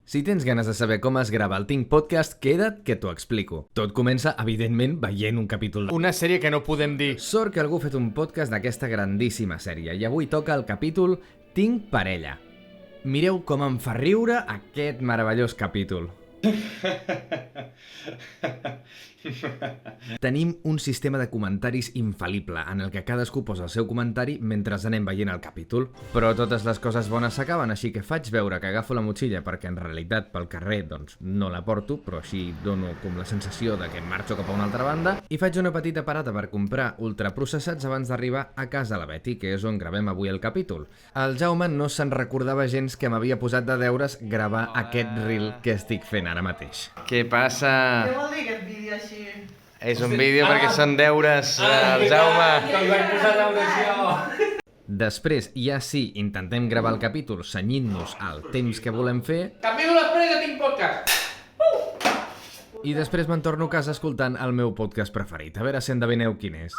Si tens ganes de saber com es grava el Tinc Podcast, queda't que t'ho explico. Tot comença, evidentment, veient un capítol. Una sèrie que no podem dir. Sort que algú ha fet un podcast d'aquesta grandíssima sèrie i avui toca el capítol Tinc parella. Mireu com em fa riure aquest meravellós capítol. Tenim un sistema de comentaris infal·lible en el que cadascú posa el seu comentari mentre anem veient el capítol. Però totes les coses bones s'acaben, així que faig veure que agafo la motxilla perquè en realitat pel carrer doncs no la porto, però així dono com la sensació de que marxo cap a una altra banda i faig una petita parada per comprar ultraprocessats abans d'arribar a casa la Betty, que és on gravem avui el capítol. El Jaume no se'n recordava gens que m'havia posat de deures gravar aquest reel que estic fent ara mateix. Què passa? Què vol dir aquest vídeo així? És un vídeo perquè són deures del Jaume. Que li vaig posar l'audició. Després, ja sí, intentem gravar el capítol cenyint-nos al temps que volem fer Capítol després de Tinc Podcast. i després me'n torno a casa escoltant el meu podcast preferit. A veure si endevineu quin és.